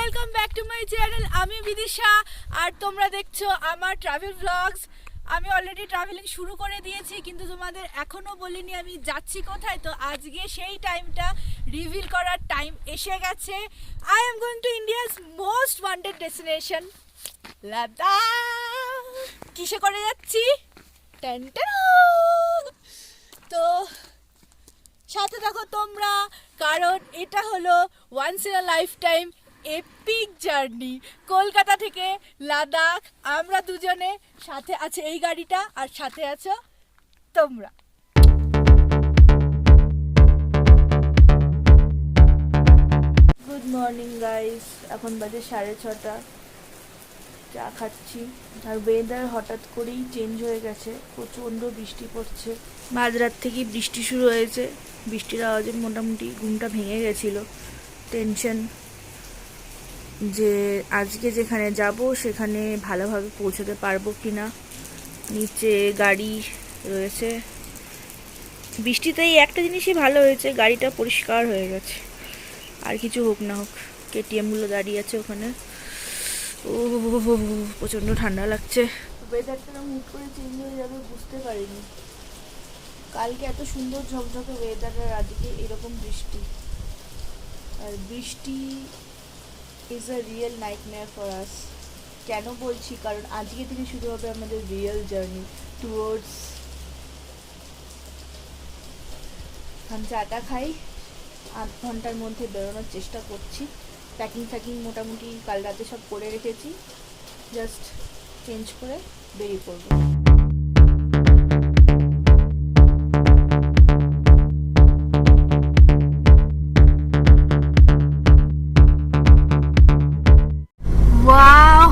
Welcome back to my channel. আমি বিদিশা আর তোমরা দেখছো আমার ট্রাভেল ব্লগস। আমি অলরেডি ট্রাভেলিং শুরু করে দিয়েছি, কিন্তু তোমাদের এখনও বলিনি আমি যাচ্ছি কোথায়। তো আজকে সেই টাইমটা রিভিল করার টাইম এসে গেছে। I am going to India's most wanted destination Ladakh. কিসে করে যাচ্ছি? তো সাথে থাকো তোমরা, কারণ এটা হলো once in a lifetime epic journey. Kolkata থেকে লাদাখ আমরা দুজনে, সাথে আছে এই গাড়িটা আর সাথে আছো তোমরা। গুড মর্নিং গাইস, এখন বাজে 6:30। চা খাচ্ছি আর ওয়েদার হঠাৎ করেই চেঞ্জ হয়ে গেছে, প্রচণ্ড বৃষ্টি পড়ছে। মাঝরাত থেকেই বৃষ্টি শুরু হয়েছে। বৃষ্টির আওয়াজে মোটামুটি ঘুমটা ভেঙে গেছিলো। টেনশন যে আজকে যেখানে যাব সেখানে ভালোভাবে পৌঁছতে পারবো কি না। নিচে গাড়ি রয়েছে। বৃষ্টিতেই একটা জিনিসই ভালো হয়েছে, গাড়িটা পরিষ্কার হয়ে গেছে। আর কিছু হোক না হোক, কেটিএমগুলো দাঁড়িয়ে আছে ওখানে। ও প্রচণ্ড ঠান্ডা লাগছে। ওয়েদারটা হুট করে চেঞ্জ হয়ে যাবে বুঝতে পারিনি। কালকে এত সুন্দর ঝকঝকে ওয়েদার, আর আজকে এরকম বৃষ্টি। আর বৃষ্টি is a real nightmare for us. কেন বলছি? কারণ আজকে থেকে শুরু হবে আমাদের রিয়েল জার্নি টুয়ার্ডস। আমি চাটা খাই, 8 ঘন্টার মধ্যে বেরোনোর চেষ্টা করছি। প্যাকিং মোটামুটি কাল রাতে সব করে রেখেছি, জাস্ট চেঞ্জ করে বেরিয়ে পড়বো। ওয়াও,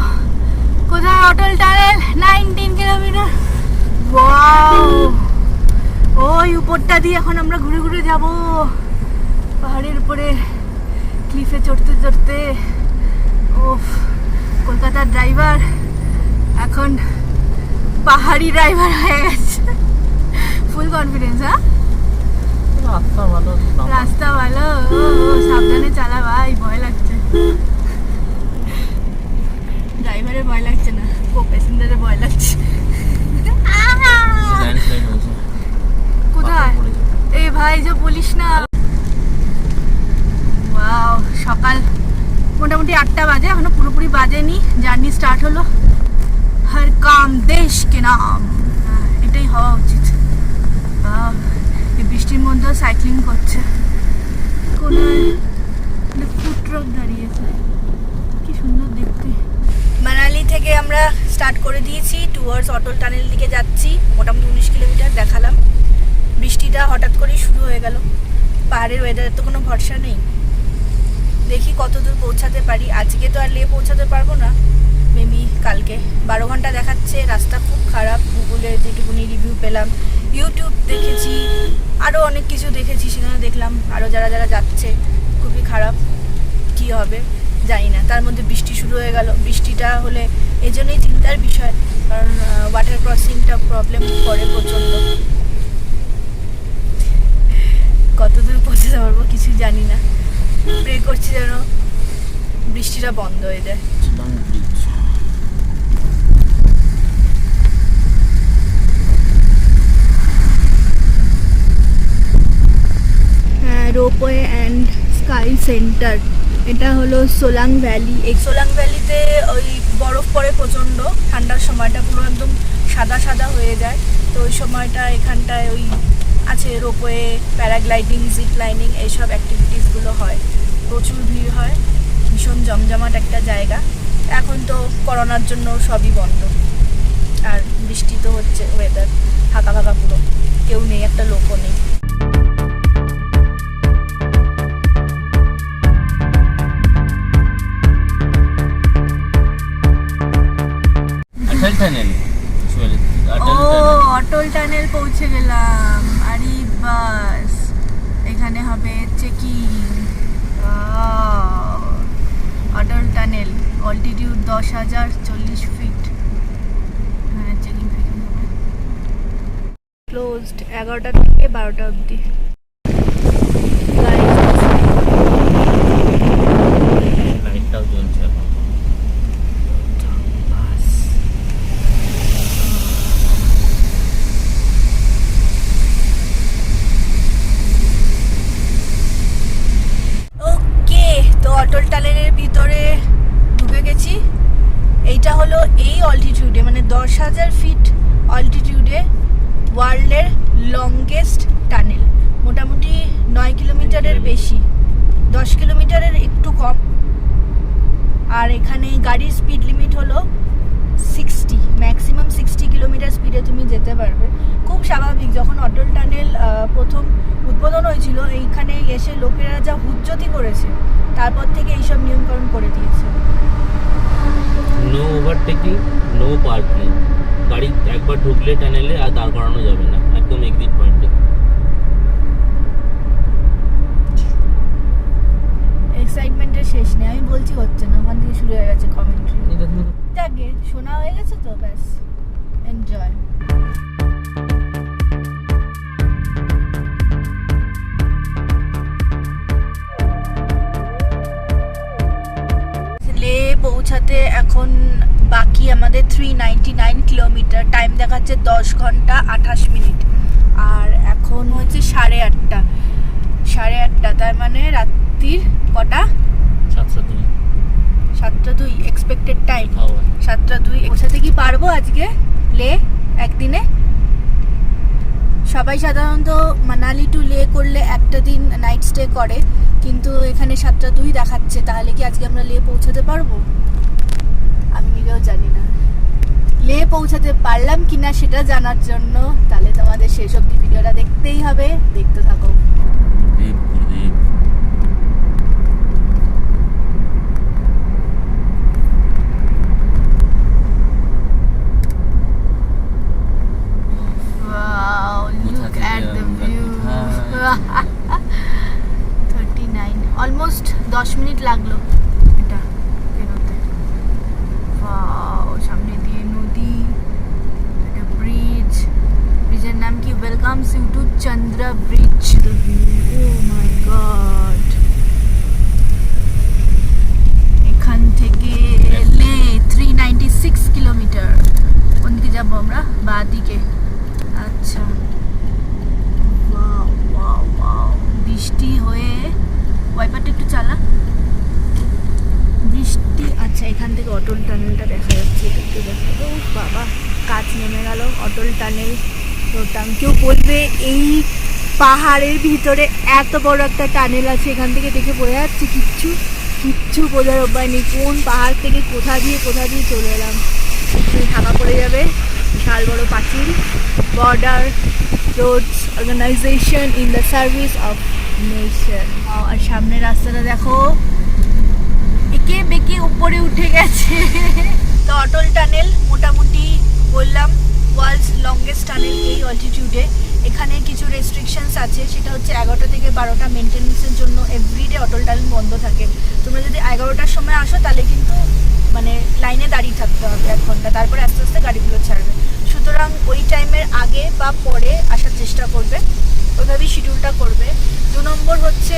কোথায়? অটল টানেল, 19 কিলোমিটার। ওয়াও, ওই উপরটা দিয়ে এখন আমরা ঘুরে ঘুরে যাব পাহাড়ের উপরে, ক্লিফে চড়তে চড়তে। ওফ, কলকাতার ড্রাইভার এখন পাহাড়ি ড্রাইভার হয়ে গেছে। Full confidence. হ্যাঁ, রাস্তা ভালো। সাবধানে চালা ভাই, ভয় লাগছে। ড্রাইভারের ভয় লাগছে না, প্যাসেঞ্জারের ভয় লাগছে। কোথায়? এই ভাই যে বলিস না। ওয়াও, সকাল মোটামুটি 8টা বাজে, এখনো পুরোপুরি বাজেনি। জার্নি স্টার্ট হলো। হর কাম দেশ কে নাম, এটাই হওয়া উচিত। এই বৃষ্টির মধ্যেও সাইক্লিং করছে। কোনায় ফুড ট্রাক দাঁড়িয়েছে, কি সুন্দর দেখতে। মানালি থেকে আমরা স্টার্ট করে দিয়েছি, টুয়ার্ডস অটল টানেল দিকে যাচ্ছি। মোটামুটি 19 কিলোমিটার দেখালাম। বৃষ্টিটা হঠাৎ করেই শুরু হয়ে গেল। পাহাড়ের ওয়েদারের তো কোনো ভরসা নেই। দেখি কত দূর পৌঁছাতে পারি। আজকে তো আর লে পৌঁছাতে পারবো না, মেবি কালকে। 12 ঘন্টা দেখাচ্ছে, রাস্তা খুব খারাপ। গুগলে যেটুকুনি রিভিউ পেলাম, ইউটিউব দেখেছি, আরও অনেক কিছু দেখেছি, সেখানে দেখলাম আরও যারা যাচ্ছে খুবই খারাপ। কী হবে জানি না। তার মধ্যে বৃষ্টি শুরু হয়ে গেল। বৃষ্টিটা হলে এই জন্যই চিন্তার বিষয়, কারণ ওয়াটার ক্রসিংটা প্রবলেম করে প্রচণ্ড। কত দূর পৌঁছাতে পারবো কিছু জানি না। প্রে করছি যেন বৃষ্টিটা বন্ধ হয়ে যায়। হ্যাঁ, রোপওয়ে অ্যান্ড স্কাই সেন্টার। এটা হলো সোলাং ভ্যালি। এই সোলাং ভ্যালিতে ওই বরফ পড়ে প্রচণ্ড। ঠান্ডার সময়টা পুরো একদম সাদা সাদা হয়ে যায়। তো ওই সময়টা এখানটায় ওই আছে রোপওয়ে, প্যারাগ্লাইডিং, জিপ লাইনিং, এইসব অ্যাক্টিভিটিসগুলো হয়। প্রচুর ভিড় হয়, ভীষণ জমজমাট একটা জায়গা। এখন তো করোনার জন্য সবই বন্ধ। আর বৃষ্টি তো হচ্ছে, ওয়েদার ফাঁকা ফাঁকা পুরো, কেউ নেই, একটা লোকও নেই। অটল টানেল পৌঁছে গেলাম। আরে বাস, এখানে হবে চেকিং। অটল টানেল, অল্টিটিউড 10,040 ফিট। এখানে চেকিং হবে। ক্লোজড 11টা থেকে 12টা অবধি। লাইটটাও জ্বলছে। টানেলের ভিতরে ঢুকে গেছি। এইটা হলো এই অল্টিটিউডে মানে 10,000 ফিট অল্টিটিউডে ওয়ার্ল্ডের লংগেস্ট টানেল। মোটামুটি 9 কিলোমিটারের বেশি, 10 কিলোমিটারের একটু কম। আর এখানে গাড়ির স্পিড লিমিট হলো 60, ম্যাক্সিমাম 60 কিলোমিটার স্পিডে তুমি যেতে পারবে। খুব স্বাভাবিক, যখন অটল টানেল প্রথম উদ্বোধন হয়েছিল এইখানে এসে লোকেরা যা হুজ্জতি করেছে, তারপর থেকে এইসব নিয়মকানুন করে দিয়েছে। No overtaking, no parking. গাড়ি একবার ঢুকলে টানেলে আর দাঁড় করানো যাবে না, একদম এক্সিট পয়েন্টে। এক্সাইটমেন্টের শেষ নেই, আমি বলছি হচ্ছে না, ওখান থেকে শুরু হয়ে গেছে কমেন্ট্রি। যাকে শোনা হয়ে গেছে তো ব্যাস, এনজয়। লে পৌঁছাতে এখন বাকি আমাদের 399 কিলোমিটার, টাইম দেখাচ্ছে 10 ঘন্টা 28 মিনিট। আর এখন হচ্ছে 8:30, তার মানে রাত্রির কটা? 7:02 এক্সপেক্টেড টাইম। 7:02 পৌঁছাতে কি পারবো আজকে লে একদিনে? সবাই সাধারণত মানালি টু লে করলে একটা দিন নাইট স্টে করে, কিন্তু এখানে 7:02 দেখাচ্ছে। তাহলে কি আজকে আমরা লে পৌঁছাতে পারবো? আমি নিজেও জানি না। লে পৌঁছাতে পারলাম কিনা সেটা জানার জন্য তাহলে তোমাদের শেষ অবধি ভিডিওটা দেখতেই হবে, দেখতে থাকো। অলমোস্ট 10 মিনিট লাগলো এটা বেরোতে। সামনে দিয়ে নদী, একটা ব্রিজের নাম কি? Welcomes you to Chandra bridge. Oh my god, এখান থেকে লে 396 কিলোমিটার। কোন দিকে যাবো আমরা? বাঁ দিকে। আচ্ছা, বৃষ্টি হয়ে ওয়াইপারটা একটু চালা, বৃষ্টি। আচ্ছা, এখান থেকে অটল টানেলটা দেখা যাচ্ছে, একটু দেখা। ও বাবা, কাজ নেমে গেল। অটল টানেল রোটাং। কেউ বলবে এই পাহাড়ের ভিতরে এত বড় একটা টানেল আছে, এখান থেকে দেখে পড়ে যাচ্ছে। কিচ্ছু বোঝার উপায় নেই, কোন পাহাড় থেকে কোথা দিয়ে চলে এলাম। ঢাকা পড়ে যাবে, বিশাল বড় পাঁচিল। Border roads organisation in the service of nation. আর সামনে রাস্তাটা দেখো, একে বেঁকে উপরে উঠে গেছে। তো অটল টানেল মোটামুটি বললাম ওয়ার্ল্ডস লংগেস্ট টানেল এই অল্টিটিউডে। এখানে কিছু রেস্ট্রিকশনস আছে, সেটা হচ্ছে 11টা থেকে 12টা মেনটেন্যান্সের জন্য এভরিডে অটল টানেল বন্ধ থাকে। তোমরা যদি 11টার সময় আসো তাহলে কিন্তু মানে লাইনে দাঁড়িয়ে থাকতে হবে 1 ঘন্টা, তারপরে আস্তে আস্তে গাড়িগুলো ছাড়বে। সুতরাং ওই টাইমের আগে বা পরে আসার চেষ্টা করবে, ওইভাবেই শিডিউলটা করবে। 2 নম্বর হচ্ছে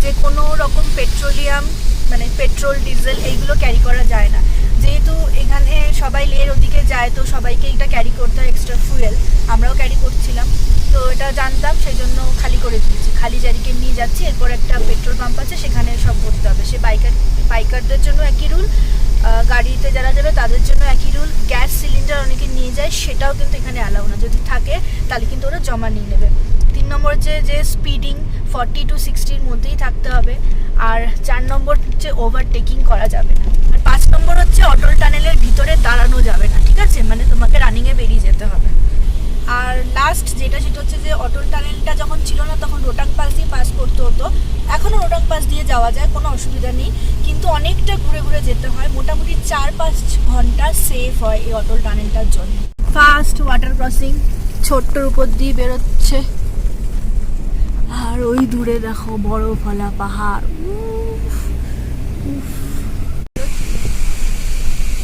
যে কোনো রকম পেট্রোলিয়াম মানে পেট্রোল, ডিজেল এইগুলো ক্যারি করা যায় না। যেহেতু এখানে সবাই লের ওদিকে যায়, তো সবাইকে এটা ক্যারি করতে হয়, এক্সট্রা ফুয়েল। আমরাও ক্যারি করছিলাম, তো এটা জানতাম, সেই জন্য খালি করে দিয়েছি। খালি জারিকেন নিয়ে যাচ্ছি, এরপর একটা পেট্রোল পাম্প আছে, সেখানে সব ভরতে হবে। সে বাইকারদের জন্য একই রুল, গাড়িতে যারা যাবে তাদের জন্য একই রুল। গ্যাস সিলিন্ডার অনেকে নিয়ে যায়, সেটাও কিন্তু এখানে অ্যালাউ না। যদি থাকে তাহলে কিন্তু ওরা জমা নিয়ে নেবে। 3 নম্বর হচ্ছে যে স্পিডিং 40 to 60-র মধ্যেই থাকতে হবে। আর 4 নম্বর হচ্ছে ওভারটেকিং করা যাবে না। আর 5 নম্বর হচ্ছে অটল টানেলের ভিতরে দাঁড়ানো যাবে না, ঠিক আছে? মানে তোমাকে রানিংয়ে বেরিয়ে যেতে হবে। আর লাস্ট যেটা, সেটা হচ্ছে যে অটল টানেলটা যখন ছিল না তখন রোটাং পাস দিয়ে পাস করতে হতো। এখনও রোটাং পাস দিয়ে যাওয়া যায়, কোনো অসুবিধা নেই, কিন্তু অনেকটা ঘুরে যেতে হয়। মোটামুটি 4-5 ঘন্টা সেফ হয় এই অটল টানেলটার জন্য। ফাস্ট ওয়াটার ক্রসিং ছোট্টর উপর দিয়ে বেরোচ্ছে, আর ওই দূরে দেখো বরফওয়ালা পাহাড়।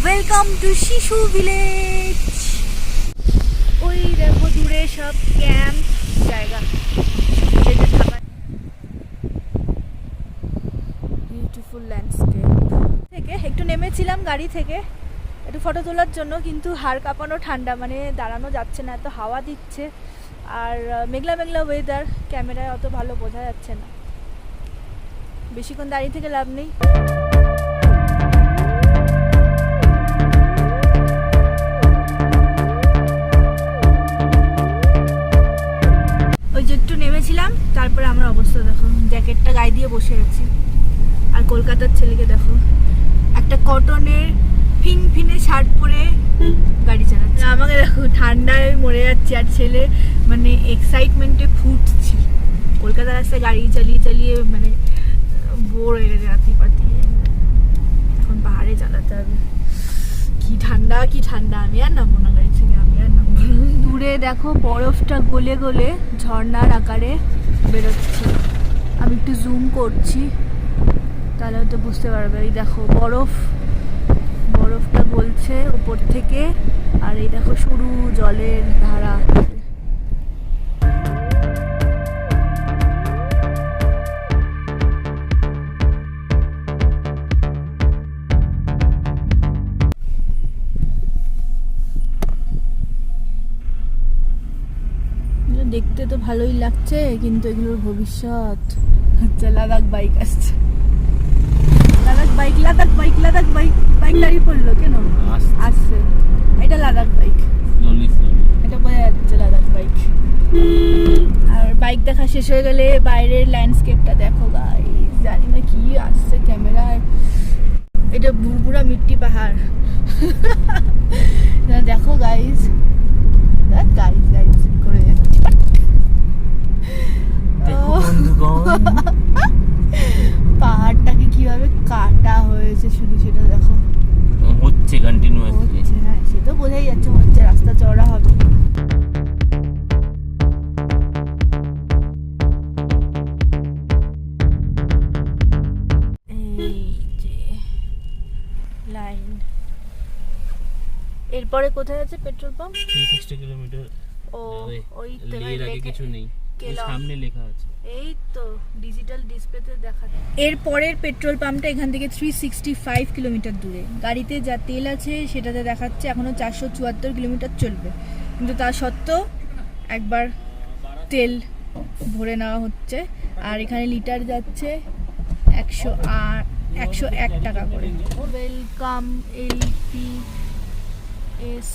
ওয়েলকাম টু শিশু ভিলেজ। ওই দেখো দূরে সব ক্যাম্প জায়গা, বিউটিফুল ল্যান্ডস্কেপ। থেকে একটু নেমেছিলাম গাড়ি থেকে একটু ফটো তোলার জন্য, কিন্তু হাড় কাঁপানো ঠান্ডা, মানে দাঁড়ানো যাচ্ছে না, এত হাওয়া দিচ্ছে। আর মেঘলা ওয়েদার, ক্যামেরায় অত ভালো বোঝা যাচ্ছে না। বেশিক্ষণ দাঁড়িয়ে থেকে লাভ নেই। ওই যে একটু নেমেছিলাম, তারপরে আমার অবস্থা দেখো, জ্যাকেটটা গায়ে দিয়ে বসে আছি। আর কলকাতার ছেলেকে দেখো, একটা কটনের ফিনফিনে শার্ট পরে গাড়ি চালাচ্ছে। আমাকে দেখো ঠান্ডায় মরে যাচ্ছি, আর ছেলে মানে এক্সাইটমেন্টে ফুটছে। কলকাতার রাস্তায় গাড়ি চালিয়ে চালিয়ে মানে বোর হয়ে গেছে রাত্রি পাতি। এখন পাহাড়ে চালাতে হবে। কি ঠান্ডা কি ঠান্ডা, আমি আর নামবো না গাড়ি থেকে, আমি আর নামবো না। দূরে দেখো বরফটা গলে গলে ঝর্ণার আকারে বেরোচ্ছে। আমি একটু জুম করছি, তাহলে হয়তো বুঝতে পারবে। এই দেখো বরফটা গলছে উপর থেকে, আর এই দেখো সরু জলের ধারা। দেখতে তো ভালোই লাগছে, কিন্তু এগুলোর ভবিষ্যৎ হচ্ছে লাদাখ বাইক আসছে। লাদাখ বাইক দাঁড়িয়ে পড়লো কেন? আসছে, এটা লাদাখ বাইক, এটা বোঝা যাচ্ছে লাদাখ বাইক। আর বাইক দেখা শেষ হয়ে গেলে বাইরের ল্যান্ডস্কেপটা দেখো গাইস, জানি না কি আসছে ক্যামেরায়। এটা বুড়বুড়া মিট্টি পাহাড়। দেখো গাইস করে যাচ্ছি। পাহাড়টাকে কিভাবে কাটা হয়েছে শুধু সেটা দেখো, হচ্ছে কন্টিনিউয়াসলি। হ্যাঁ সে তো বোঝাই যাচ্ছে, হচ্ছে রাস্তা চওড়া হবে। এই যে লাইন, এরপরে কোথায় আছে পেট্রোল পাম্প? 360 কিলোমিটার। ও ওই তো এর আগে কিছু নেই, সামনে লেখা আছে। এই তো ডিজিটাল ডিসপ্লেতে দেখাচ্ছে। এর পরের পেট্রোল পাম্পটা এখান থেকে 365 কিলোমিটার দূরে। গাড়িতে যা তেল আছে সেটাতে দেখাচ্ছে এখনো 474 কিলোমিটার চলবে, কিন্তু তা সত্ত্বেও একবার তেল ভরে নেওয়া হচ্ছে। আর এখানে লিটার যাচ্ছে 101 টাকা করে। ওয়েলকাম LPS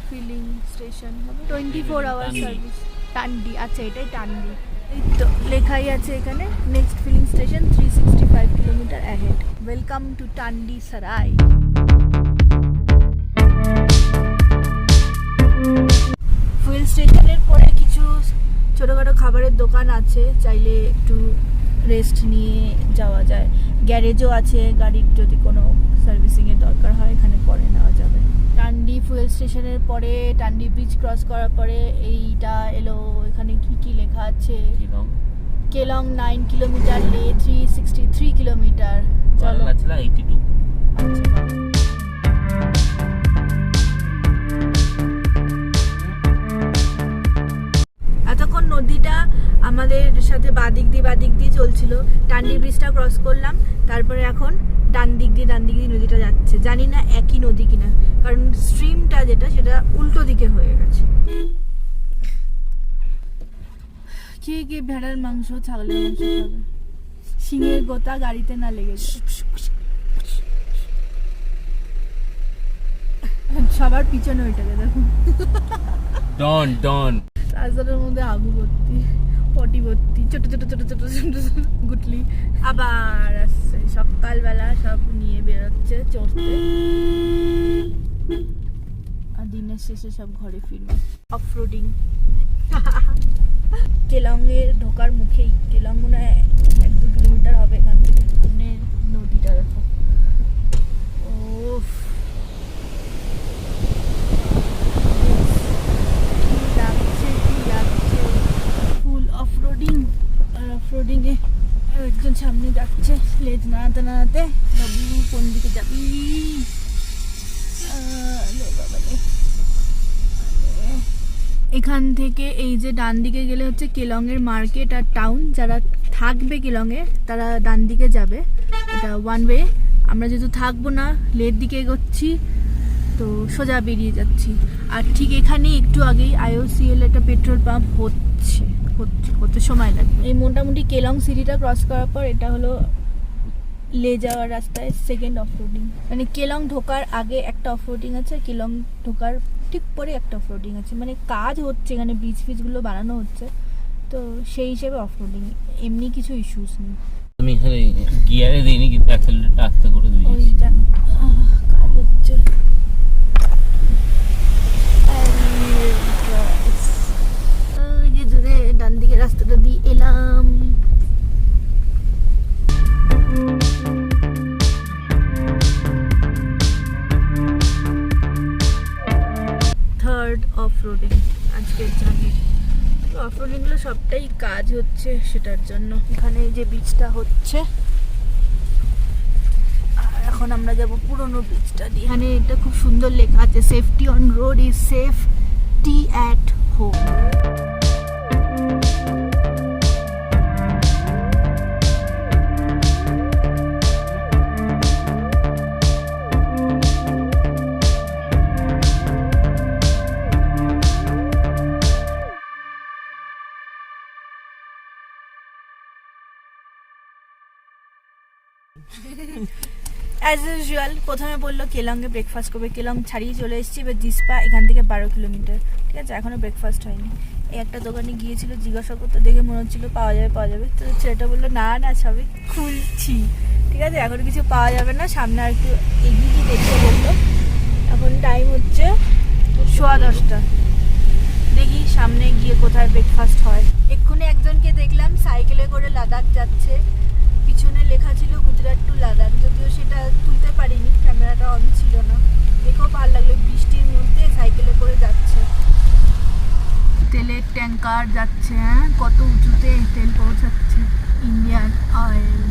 ফিলিং স্টেশন হবে, 24 আওয়ার সার্ভিস। টান্ডি, আচ্ছা এটাই টান্ডি। এই তো লেখাই আছে এখানে, next filling station 365 kilometre ahead. Welcome to Tandi Sarai. Fuel স্টেশনের পরে কিছু ছোটোখাটো খাবারের দোকান আছে, চাইলে একটু রেস্ট নিয়ে যাওয়া যায়। গ্যারেজও আছে, গাড়ির যদি কোনো সার্ভিসিংয়ের দরকার হয় এখানে করে নেওয়া যাবে। টান্ডি ফুয়েল স্টেশনের পরে টান্ডি ব্রিজ ক্রস করার পরে এইটা এলো, এখানে কি লেখা আছে? কেলং 9 কিলোমিটার, লে 363 কিলোমিটার। চলো 82। এতক্ষণ নদীটা আমাদের সাথে বাদিক দিয়ে চলছিল। টান্ডি ব্রিজটা ক্রস করলাম, তারপরে এখন ডান দিক দিয়ে নদীটা যাচ্ছে। জানি না একই নদী কিনা, কারণ স্ট্রিমটা যেটা সেটা উল্টো দিকে হয়ে গেছে। কে ভেড়ার মাংস, ছাগলের মাংস খাবে? শিঙের গোতা গাড়িতে না লেগেছে। সবার পিছনে ওইটাকে দেখো, ডন রাস্তাটার মধ্যে আগুন ভর্তি, পটি ভর্তি, ছোট গুটলি। আবার আসছে সকালবেলা, সব নিয়ে বেরোচ্ছে চড়তে, আর দিনের শেষে সব ঘরে ফিরবে। অফরোডিং কেলংয়ের ঢোকার মুখেই, কেলং মনে হয় 1-2 কিলোমিটার হবে এখান থেকে। সামনে নদীটা দেখো, ওফ অফরোডিং এ একজন সামনে যাচ্ছে লেজ নাড়াতে। বাবু কোন দিকে যাবি? এখান থেকে এই যে ডান দিকে গেলে হচ্ছে কেলংয়ের মার্কেট আর টাউন। যারা থাকবে কেলংয়ে তারা ডান দিকে যাবে, এটা ওয়ান ওয়ে। আমরা যেহেতু থাকবো না, লের দিকে এগোচ্ছি, তো সোজা বেরিয়ে যাচ্ছি। আর ঠিক এখানে একটু আগেই IOCL একটা পেট্রোল পাম্প হচ্ছে। হচ্ছে, কত সময় লাগবে। এই মোটামুটি কেলং সিটিটা ক্রস করার পর এটা হলো লে যাওয়ার রাস্তায় সেকেন্ড অফ রোডিং। মানে কেলং ঢোকার আগে একটা অফ রোডিং আছে, কেলং ঢোকার ঠিক পরে একটা অফ রোডিং আছে। মানে কাজ হচ্ছে এখানে, ব্রিজ ফিজগুলো বানানো হচ্ছে, তো সেই হিসেবে অফ রোডিং, এমনি কিছু ইস্যুস নেই। আমি এখানে গিয়ারে দিইনি, কিন্তু অ্যাক্সেলারেটরটা আস্তে করে দিয়েছি। ওইটা কাজ হচ্ছে। ওই যে দূরে ডান দিকে রাস্তাটা দিয়ে এলাম। থার্ড অফ রোডিং আজকের জার্নি। অফ রোডিংগুলো সবটাই কাজ হচ্ছে সেটার জন্য। এখানে যে বীজটা হচ্ছে, আর এখন আমরা যাব পুরনো বীজটা দিয়ে। এখানে এটা খুব সুন্দর লেখা আছে, safety on road is safety at home. As usual প্রথমে বললো কেলংয়ে ব্রেকফাস্ট করবে, কেলং ছাড়িয়ে চলে এসেছি। এবার জিসপা এখান থেকে 12 কিলোমিটার, ঠিক আছে, এখনও ব্রেকফাস্ট হয়নি। এই একটা দোকানে গিয়েছিল, জিজ্ঞাসা করতে, দেখে মনে হচ্ছিল পাওয়া যাবে, তো ছেলেটা বললো না সবে খুলছি, ঠিক আছে, এখন কিছু পাওয়া যাবে না, সামনে আর একটু এগিয়ে গিয়ে দেখতে বললো। এখন টাইম হচ্ছে 10:15, দেখি সামনে গিয়ে কোথায় ব্রেকফাস্ট হয়। এক্ষুনি একজনকে দেখলাম সাইকেলে করে লাদাখ যাচ্ছে, পিছনে লেখা ছিল গুজরাট টু লাদাখ, যদিও সেটা তুলতে পারিনি, ক্যামেরাটা অন ছিল না। দেখেও ভালো লাগলো, বৃষ্টির মধ্যে সাইকেলে করে যাচ্ছে। তেলের ট্যাঙ্কার যাচ্ছে, হ্যাঁ, কত উঁচুতে তেল পৌঁছাচ্ছে, ইন্ডিয়ান অয়েল।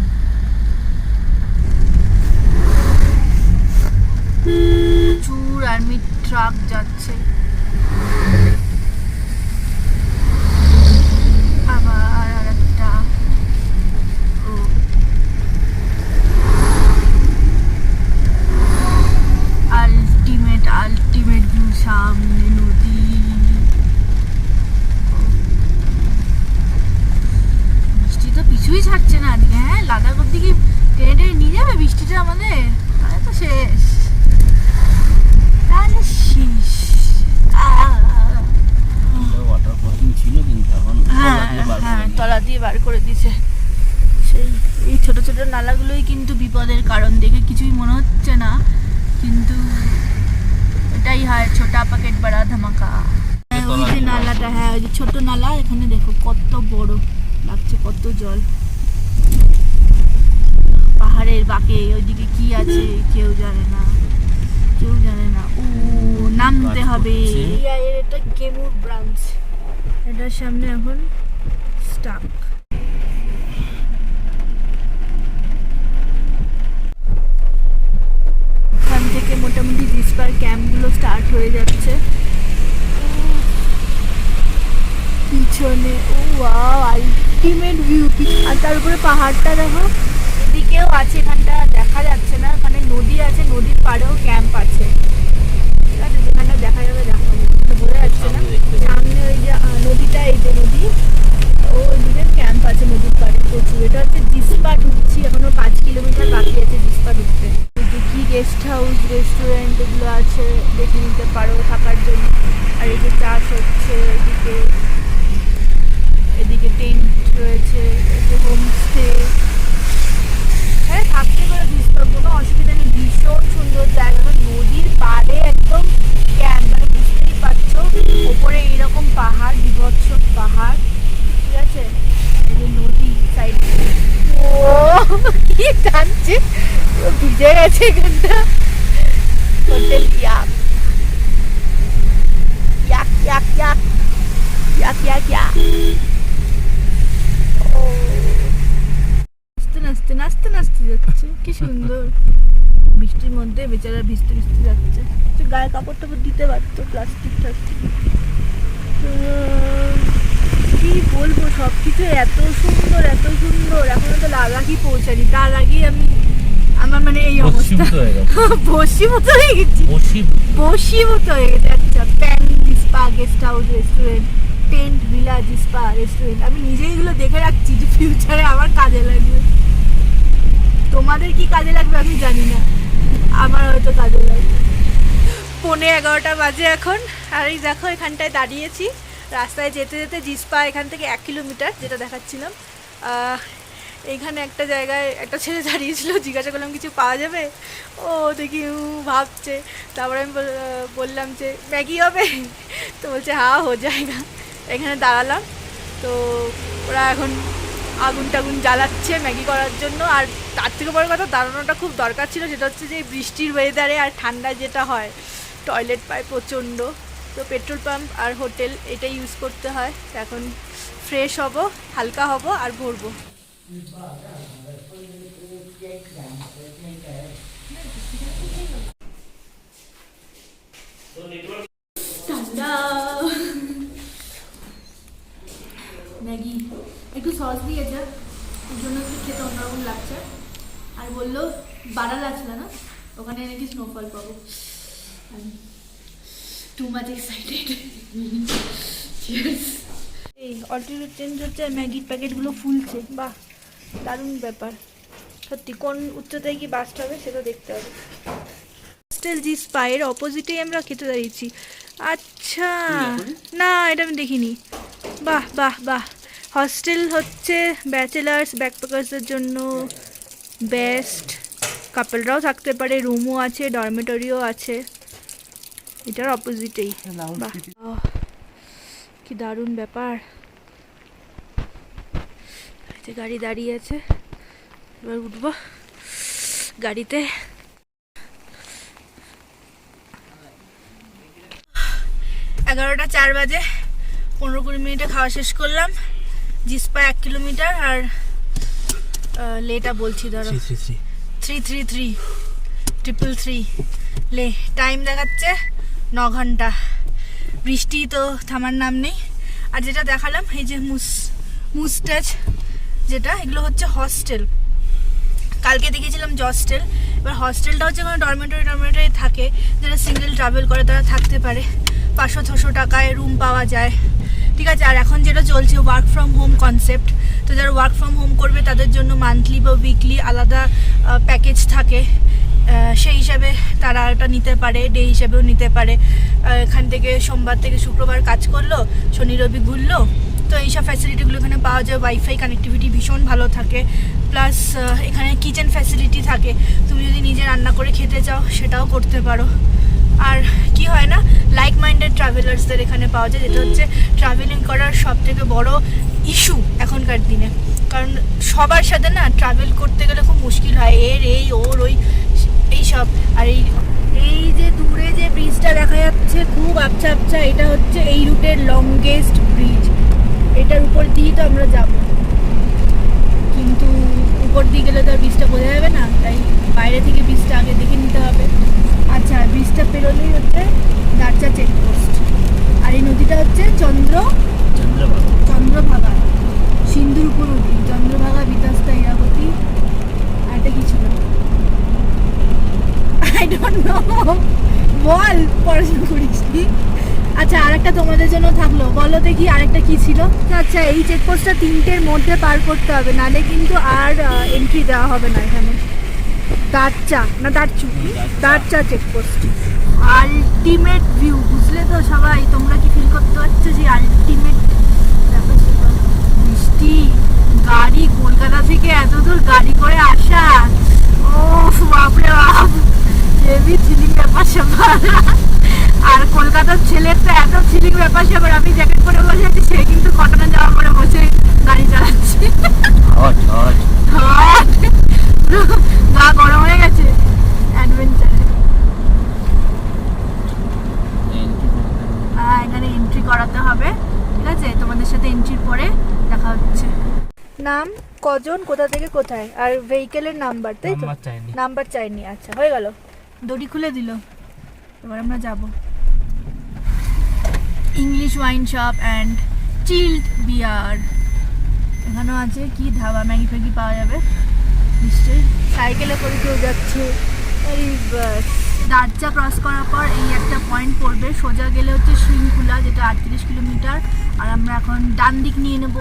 প্রচুর আর্মি ট্রাক যাচ্ছে। আবার আরেকটা, আলটিমেট ভিউ, সামনে নদী। বৃষ্টি তো পিছুই ছাড়ছে না আজকে। হ্যাঁ, লাদাখ অব্দি কি টেনে টেনে নিয়ে যাবে বৃষ্টিটা আমাদের? তাহলে তো শেষ, তাহলে শেষ। ওয়াটার পার্কিং ছিল, কিন্তু এখন তলা দিয়ে বার করে দিয়েছে। সেই এই ছোট ছোট নালাগুলোই কিন্তু বিপদের কারণ, দেখে কিছুই মনে হচ্ছে না, কিন্তু এটাই হয় ছোটা প্যাকেট বড়া ধামাকা। ওই যে নালাটা, হ্যাঁ ওই যে ছোট নালা, এখানে দেখো কত বড় লাগছে, কত জল। পাহাড়ের বাঁকে ওইদিকে কি আছে কেউ জানে না। ও নামতে হবে। এটা গেমুর ব্রাঞ্চ, এটার সামনে এখন স্টাক। এখান থেকে মোটামুটি জিসপার ক্যাম্পগুলো স্টার্ট হয়ে যাচ্ছে পিছনে। ও ওয়াও, আলটিমেট ভিউ। আর তার উপরে পাহাড়টা দেখো, এদিকেও আছে, এখানটা দেখা যাচ্ছে না, ওখানে নদী আছে, নদীর পাড়েও ক্যাম্প আছে, ঠিক আছে, যেখানটা দেখা যাবে বোঝা যাচ্ছে না। সামনে ওই যে নদীটা, এই যে নদী, ওইদিকে ক্যাম্প আছে নদীর পাড়ে প্রচুর। এটা হচ্ছে জিসপা ঢুকছি, এখনো 5 কিলোমিটার বাকি আছে জিসপা ঢুকতে। কি গেস্ট হাউস, রেস্টুরেন্ট এগুলো আছে, দেখে নিতে পারো থাকার জন্য। আর এই যে চাষ হচ্ছে, এদিকে টেন্ট রয়েছে, হোমস্টে। হ্যাঁ, থাকতে পারো জিসপা, কোনো অসুবিধা নেই, ভীষণ সুন্দর জায়গা। নদীর পাড়ে একদম ক্যাম্প, মানে বুঝতেই পারছো, ওপরে এইরকম পাহাড়, বিভৎস পাহাড়, ঠিক আছে, এই যে নদী সাইড। ও কি টানছে, ভিজে গেছে এখানটা। হোটেল ইয়াক ইয়াক ইয়াক ইয়াক ইয়াক ইয়াক ইয়াক। ও নাচতে নাচতে নাচতে যাচ্ছে, কি সুন্দর। বৃষ্টির মধ্যে বেচারা ভিজতে ভিজতে যাচ্ছে, গায়ে কাপড় টাপড় দিতে পারতো, প্লাস্টিক টাস্টিক। কি বলবো, সবকিছু এত সুন্দর এত সুন্দর। এখনো তো লাদাখই পৌঁছানি, তার আগেই আমার মানে এই অবস্থা, বসিভূত হয়ে গেছি। আচ্ছা, প্যান Jispa guest house restaurant, tent village spa restaurant, আমি নিজেই এগুলো দেখে রাখছি যে ফিউচারে আমার কাজে লাগবে। তোমাদের কি কাজে লাগবে আমি জানি না, আমার হয়তো কাজে লাগবে। 11:15 বাজে এখন, আর এই দেখো এখানটায় দাঁড়িয়েছি রাস্তায় যেতে যেতে। জিসপা এখান থেকে 1 কিলোমিটার, যেটা দেখাচ্ছিলাম। এইখানে একটা জায়গায় একটা ছেলে দাঁড়িয়েছিল, জিজ্ঞাসা করলাম কিছু পাওয়া যাবে, ও দেখি ভাবছে। তারপরে আমি বললাম যে ম্যাগি হবে, তো বলছে হ্যাঁ হো যায়গা। এখানে দাঁড়ালাম, তো ওরা এখন আগুন টাগুন জ্বালাচ্ছে ম্যাগি করার জন্য। আর তার থেকে বড় কথা, দাঁড়ানোটা খুব দরকার ছিল, সেটা হচ্ছে যে বৃষ্টির ওয়েদারে আর ঠান্ডা যেটা হয়, টয়লেট পায় প্রচণ্ড। তো পেট্রোল পাম্প আর হোটেল এটা ইউজ করতে হয়। এখন ফ্রেশ হব, হালকা হব আর ভরবো। ম্যাগি একটু সস দিয়েছে, ওর জন্য একটু খেতে অন্যরকম লাগছে। আর বললো বাড়া লাগছিল না, ওখানে নাকি স্নোফল পাবো। Too much excited. এই অল্টিটিউড চেঞ্জ হচ্ছে, ম্যাগির প্যাকেটগুলো ফুলছে, বাহ দারুণ ব্যাপার সত্যি। কোন উচ্চতায় কি বাসটা হবে সেটা দেখতে হবে। হস্টেল জিসপা এর অপোজিটেই আমরা খেতে দাঁড়িয়েছি। আচ্ছা, না এটা আমি দেখিনি। বাহ বাহ বাহ, হস্টেল হচ্ছে ব্যাচেলার্স ব্যাকপ্যাকার্সদের জন্য বেস্ট। কাপলরাও থাকতে পারে, রুমও আছে, ডরমেটরিও আছে। এটার অপোজিটেই। বাহ কি দারুণ ব্যাপার। গাড়ি দাঁড়িয়ে আছে, এবার উঠবো গাড়িতে। 11:04 বাজে, 15-20 মিনিটে খাওয়া শেষ করলাম। জিসপা 1 কিলোমিটার, আর লেটা বলছি ধরো 333 লে। টাইম দেখাচ্ছে 9 ঘন্টা। বৃষ্টি তো থামার নাম নেই। আর যেটা দেখালাম এই যে মুস্টাচ যেটা, এগুলো হচ্ছে হস্টেল। কালকে দেখেছিলাম জস্টেল, এবার হস্টেলটা হচ্ছে কোনো ডরমেটরি থাকে, যারা সিঙ্গেল ট্রাভেল করে তারা থাকতে পারে। 500-600 টাকায় রুম পাওয়া যায়, ঠিক আছে। আর এখন যেটা চলছে ওয়ার্ক ফ্রম হোম কনসেপ্ট, তো যারা ওয়ার্ক ফ্রম হোম করবে তাদের জন্য মান্থলি বা উইকলি আলাদা প্যাকেজ থাকে, সেই হিসাবে তারা এটা নিতে পারে, ডে হিসাবেও নিতে পারে। এখান থেকে সোমবার থেকে শুক্রবার কাজ করলো, শনি রবি ঘুরলো, তো এইসব ফ্যাসিলিটিগুলো এখানে পাওয়া যায়। ওয়াইফাই কানেক্টিভিটি ভীষণ ভালো থাকে, প্লাস এখানে কিচেন ফ্যাসিলিটি থাকে, তুমি যদি নিজে রান্না করে খেতে চাও সেটাও করতে পারো। আর কি হয় না, লাইক মাইন্ডেড ট্রাভেলার্সদের এখানে পাওয়া যায়, যেটা হচ্ছে ট্রাভেলিং করার সব থেকে বড় ইস্যু এখনকার দিনে। কারণ সবার সাথে না ট্রাভেল করতে গেলে খুব মুশকিল হয়, এই ওর ওই এইসব। আর এই যে দূরে যে ব্রিজটা দেখা যাচ্ছে খুব আবছা আবছা, এটা হচ্ছে এই রুটের লংগেস্ট ব্রিজ। এটার উপর দিয়ে তো আমরা যাব, কিন্তু উপর দিয়ে গেলে তো আর ব্রিজটা বোঝা যাবে না, তাই বাইরে থেকে ব্রিজটা আগে দেখে নিতে হবে। আচ্ছা, ব্রিজটা পেরোলেই হচ্ছে দারচা চেকপোস্ট। আর এই নদীটা হচ্ছে চন্দ্রভাগা, সিন্ধুরপুর নদী, চন্দ্রভাগা, বিতাস্তা, ইরাবতী। আর এটা কি ছিল আই ডোন্ট নো, বল পড়াশোনা করিস কি। আচ্ছা, আরেকটা তোমাদের জন্য থাকলো, বলো দেখি আরেকটা কি ছিল। আচ্ছা, এই চেকপোস্টটা 3টের মধ্যে পার করতে হবে, নাহলে কিন্তু আর এন্ট্রি দেওয়া হবে না এখানে। দারচা চেকপোস্ট। আলটিমেট ভিউ, বুঝলে তো সবাই? তোমরা কি ফিল করতে পারছো যে আলটিমেট বৃষ্টি, গাড়ি কলকাতা থেকে এত দূর গাড়ি করে আসা, ও বাপরে বাপ, হেভি থ্রিলিং ব্যাপার স্যাপার। আর কলকাতার ছেলের তো এত থ্রিলিং ব্যাপার স্যাপার, আমি জ্যাকেট পরে বসে আছি, সে কিন্তু কটনে যাওয়া পরে বসে গাড়ি চালাচ্ছে। গা গরম হয়ে গেছে অ্যাডভেঞ্চারে। এখানে এন্ট্রি করাতে হবে, ঠিক আছে। তোমাদের সাথে এন্ট্রির পরে দেখা হচ্ছে। নাম, কজন, কোথা থেকে কোথায়, আর ভেহিকেলের নাম্বার, তাই তো? নাম্বার চাইনি। আচ্ছা, হয়ে গেল, দড়ি খুলে দিল। এবার আমরা যাব English wine shop and chilled beer. এখানেও আছে কি ধাবা, ম্যাগি ফ্যাগি পাওয়া যাবে নিশ্চয়ই। সাইকেলে করে কেউ যাচ্ছে, এই দার্চা ক্রস করার পর এই একটা পয়েন্ট পড়বে, সোজা গেলে হচ্ছে শৃঙ্খলা, যেটা 38 কিলোমিটার। আর আমরা এখন ডান দিক নিয়ে নেব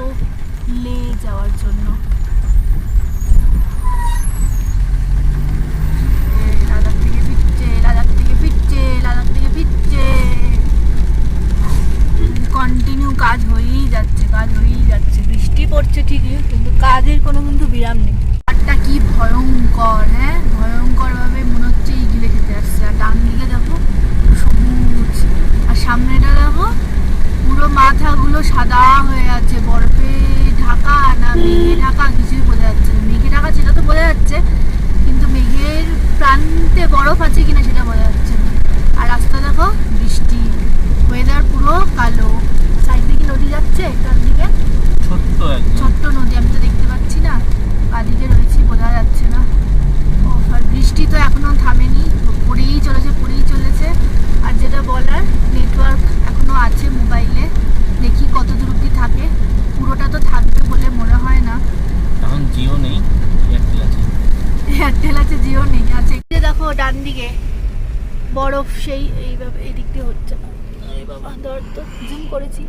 লে যাওয়ার জন্য। লাদাখ থেকে ফিরছে, লাদাখ থেকে ফিরছে, লাদাখ থেকে ফিরছে। কন্টিনিউ কাজ হয়েই যাচ্ছে, কাজ হয়েই যাচ্ছে। বৃষ্টি পড়ছে ঠিকই, কিন্তু কাজের কোনো কিন্তু বিরাম নেই। পাহাড়টা কি ভয়ঙ্কর, হ্যাঁ ভয়ঙ্কর ভাবে মনে হচ্ছে ইগলে খেতে আসছে। আর ডান দিকে দেখো সবুজ, আর সামনেটা দেখো পুরো মাথাগুলো সাদা হয়ে আছে, বরফে ঢাকা না মেঘে ঢাকা কিছুই বোঝা যাচ্ছে না। মেঘে ঢাকা সেটা তো বোঝা যাচ্ছে, কিন্তু মেঘের প্রান্তে বরফ আছে কিনা সেটা বোঝা যাচ্ছে না। আর রাস্তা দেখো বৃষ্টি, ওয়েদার পুরো কালো। সাইড দিকে নদী যাচ্ছে, ডান দিকে ছোট্ট একদম ছোট্ট নদী, আমি তো দেখতে পাচ্ছি না, বাদিকে রয়েছি বোঝা যাচ্ছে না। আর বৃষ্টি তো এখনো থামেনি, পড়েই চলেছে পড়েই চলেছে। আর যেটা বলার, নেটওয়ার্ক এখনো আছে মোবাইলে, দেখি কত দূর অব্দি থাকে। পুরোটা তো থাকবে বলে মনে হয় না। এখন জিও নেই, এয়ারটেল আছে। এয়ারটেল আছে, জিও নেই। আছে দেখো ডান দিকে বরফ, সেই এইভাবে এই দিক দিয়ে হচ্ছে না। আরে বাবা ধর তো, জুম করেছি।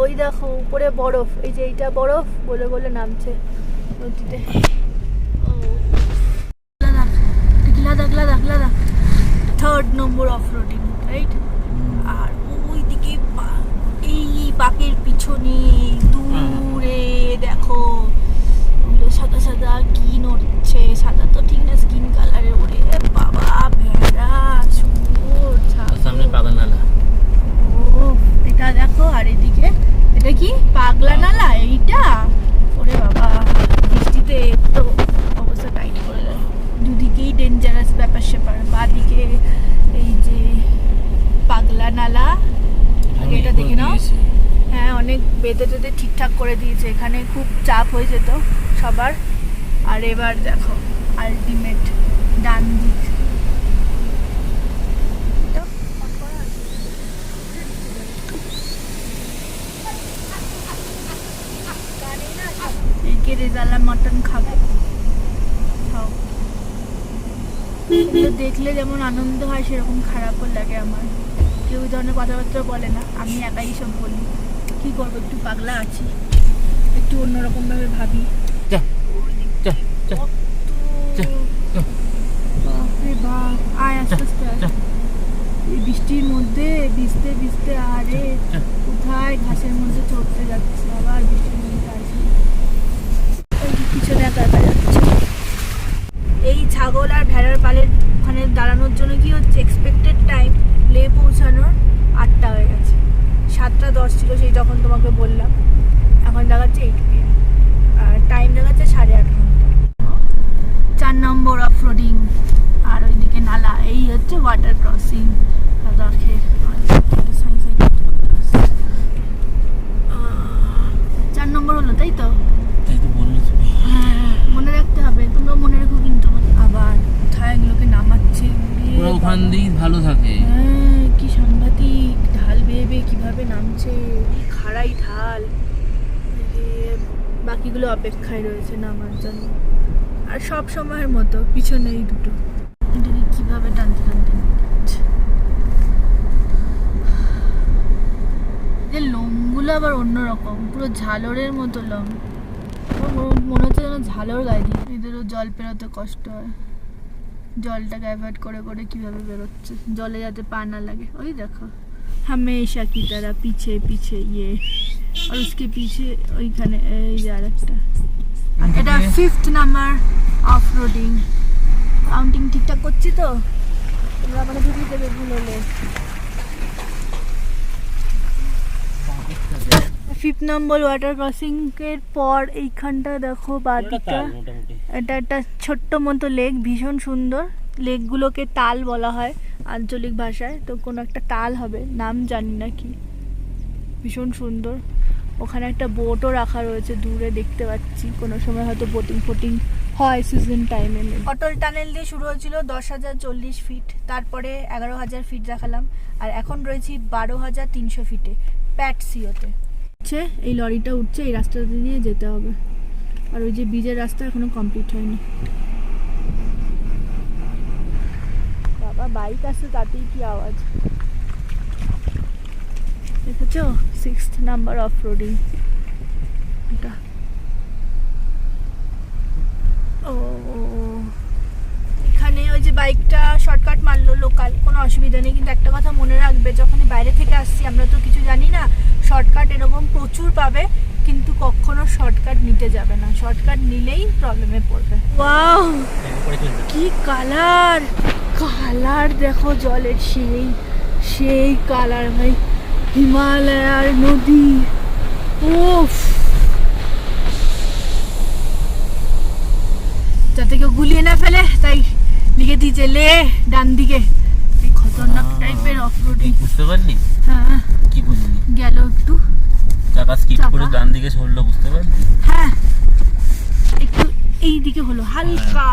ওই দেখো উপরে বরফ, এই যে এইটা বরফ বলে বলে নামছে নদীতে। Ladakh Ladakh Ladakh 3rd number of roading, right? আর ওইদিকে এই পাকের পিছনে দূরে দেখো ওগুলো সাদা সাদা কি নড়ছে, সাদা তো ঠিক না, স্কিন কালারের। ওরে বাবা, ভেড়া, শুয়োর, সামনে পাগলা নালা। ও এটা দেখো। আর এদিকে এটা কি পাগলা নালা এইটা? ওরে বাবা, বৃষ্টিতে তো অবস্থা টাইট করে দেয়। দুদিকেই ডেঞ্জারাস ব্যাপার স্যাপার। বাদিকে এই যে পাগলা নালা, আগে এটা দেখে নাও। হ্যাঁ, অনেক বেঁধে টেঁধে ঠিকঠাক করে দিয়েছে, এখানে খুব চাপ হয়ে যেত সবার। আর এবার দেখো আলটিমেট ডান দিক। একে রেজালা মটন খাবে, খাও। এগুলো দেখলে যেমন আনন্দ হয়, সেরকম খারাপও লাগে আমার। কেউ এই ধরনের কথাবার্তা বলে না, আমি একাই সব বলি। কি করবো, একটু পাগলা আছি, একটু অন্যরকম ভাবে ভাবি। বাপরে বাপ, আয় আস্তে আস্তে আয়। এই বৃষ্টির মধ্যে ভিজতে ভিজতে আরে কোথায় ঘাসের মধ্যে চড়তে যাচ্ছে, আবার বৃষ্টির মধ্যে আসি। পিছনে একা একা যাচ্ছে। এই ছাগল আর ভেড়ার পালের ওখানে দাঁড়ানোর জন্য কি হচ্ছে, এক্সপেক্টেড টাইম লে পৌঁছানোর 8টা হয়ে গেছে। 7:10 ছিল সেই যখন তোমাকে বললাম, এখন দেখাচ্ছে 8 PM, আর টাইম দেখাচ্ছে 8.5 ঘন্টা। 4 নম্বর অফ রোডিং। আর ওইদিকে নালা, এই হচ্ছে ওয়াটার ক্রসিং লাদাখের। 4 নম্বর হলো, তাই তো? হ্যাঁ, মনে রাখতে হবে, তোমরা মনে রেখো কিন্তু। আবার কোথায় এগুলোকে নামাচ্ছে, ওখান দিয়েই ভালো থাকে। হ্যাঁ, কি সাংঘাতিক ঢাল বেয়ে বেয়ে কিভাবে নামছে, খাড়াই ঢাল। বাকিগুলো অপেক্ষায় রয়েছে নামার জন্য। আর সব সময়ের মতো পিছনেই দুটো, এটাকে কিভাবে টানতে টানতে নিচ্ছে। যে লোমগুলো আবার অন্যরকম, পুরো ঝালরের মতো লোম, মনে হচ্ছে যেন ঝালর গায়ে দিয়ে। এদেরও জল পেরোতে কষ্ট হয়, জলটাকে অ্যাভয়েড করে করে কিভাবে বেরোচ্ছে, জলে যাতে পা না লাগে। ওই দেখো हमेशा की तरह पीछे पीछे ये, और उसके पीछे ওইখানে এই যে আরেকটা। এটা 5th number off roading. Counting ঠিকঠাক করছি তো? তোমরা মানে ঢুকিয়ে দেবে ভুল হলে। 5th নম্বর ওয়াটার ক্রসিং এর পর এইখানটা দেখো বাদিকটা, এটা একটা ছোট্ট মতো লেক, ভীষণ সুন্দর। লেকগুলোকে তাল বলা হয় আঞ্চলিক ভাষায়, তো কোনো একটা তাল হবে, নাম জানি না কি। ভীষণ সুন্দর। ওখানে একটা বোটও রাখা রয়েছে দূরে দেখতে পাচ্ছি, কোনো সময় হয়তো বোটিং ফোটিং হয় সিজন টাইমে। অটল টানেল দিয়ে শুরু হয়েছিল 10,040 ফিট, তারপরে 11,000 ফিট দেখালাম, আর এখন রয়েছি 12,300 ফিটে প্যাটসিওতে। এই লরিটা উঠছে, এই রাস্তাটা দিয়ে যেতে হবে। আর ওই যে ব্রিজের রাস্তা এখনো কমপ্লিট হয়নি। বাইক আসছে তাতেই কি আওয়াজ দেখেছো 6th নাম্বার অফ রোডিং এটা ও এখানে ওই যে বাইকটা শর্টকাট মারলো লোকাল কোনো অসুবিধা নেই কিন্তু একটা কথা মনে রাখবে যখনই বাইরে থেকে আসছি আমরা তো কিছু জানি না শর্টকাট এরকম প্রচুর পাবে কিন্তু কখনো শর্টকাট নিতে যাবে না শর্টকাট নিলেই প্রবলেমে পড়বে ওয়াও কি কালার কালার দেখো জলের সেই সেই কালার ভাই হিমালয়ার নদী উফ যাতে কেউ গুলিয়ে না ফেলে তাই লিখে দিয়েছে লে ডান দিকে এই খতরনাক টাইপের অফরোডিং বুঝতে পারলি হ্যাঁ কি বুঝলি গেল একটু চাকা স্কিড করে ডান দিকে সরলো বুঝতে পারলি হ্যাঁ একটু এই দিকে হলো হালকা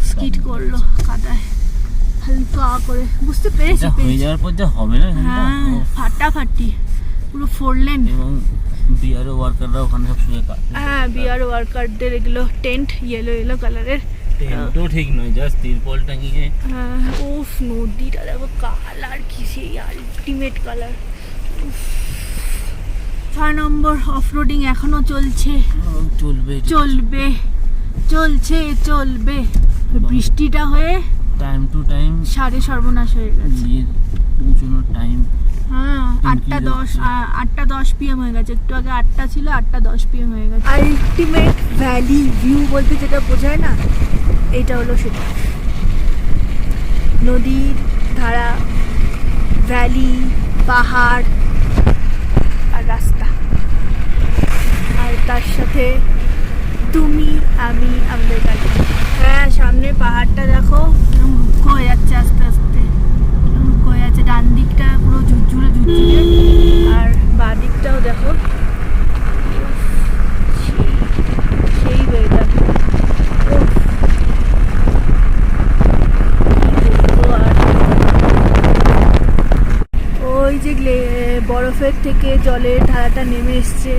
স্কিড করলো কাদায় হালকা করে বুঝতে পেরেছি হয়ে যাওয়ার পর যা হবে না হ্যাঁ ফাটাফাটি পুরো 4 লেন এবং বিআরও ওয়ার্কাররা ওখানে সব শুয়ে কাটে হ্যাঁ বিআর ওয়ার্কারদের এগুলো টেন্ট ইয়েলো কালারের টেন্টও ঠিক নয় জাস্ট তিরপল টাঙিয়ে হ্যাঁ উফ নদীটা দেখো কালার কি সেই আলটিমেট কালার 6 নম্বর অফরোডিং এখনো চলছে চলবে চলবে চলছে চলবে বৃষ্টিটা হয়ে টাইম টু টাইম সাড়ে সর্বনাশ হয়ে গেছে পৌঁছানোর টাইম হ্যাঁ 8:10 PM হয়ে গেছে একটু আগে 8টা ছিল 8:10 PM হয়ে গেছে আলটিমেট ভ্যালি ভিউ বলতে যেটা বোঝায় না এটা হলো সেটা নদীর ধারা ভ্যালি পাহাড় আর রাস্তা আর তার সাথে তুমি আমি আমাদের গাড়ি হ্যাঁ সামনে পাহাড়টা দেখো কিরকম রুক্ষ হয়ে যাচ্ছে আস্তে আস্তে রুক্ষ হয়ে যাচ্ছে ডান দিকটা পুরো ঝুরঝুরে আর বাঁ দিকটাও দেখো সেই ওয়েদার ওই যে বরফের থেকে জলের ধারাটা নেমে এসছে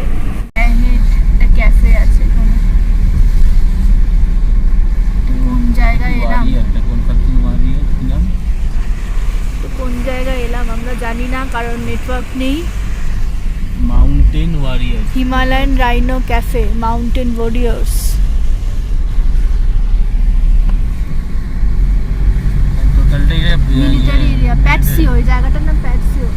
একটা ক্যাফে আছে এখানে কোন জায়গায় এলাম তো কোন জায়গায় এলাম আমরা জানি না কারণ নেটওয়ার্ক নেই mountain warrior Himalayan rhino cafe mountain warriors টোটালটা মিলিটারি এরিয়া প্যাটসিও এই জায়গাটার নাম প্যাটসিও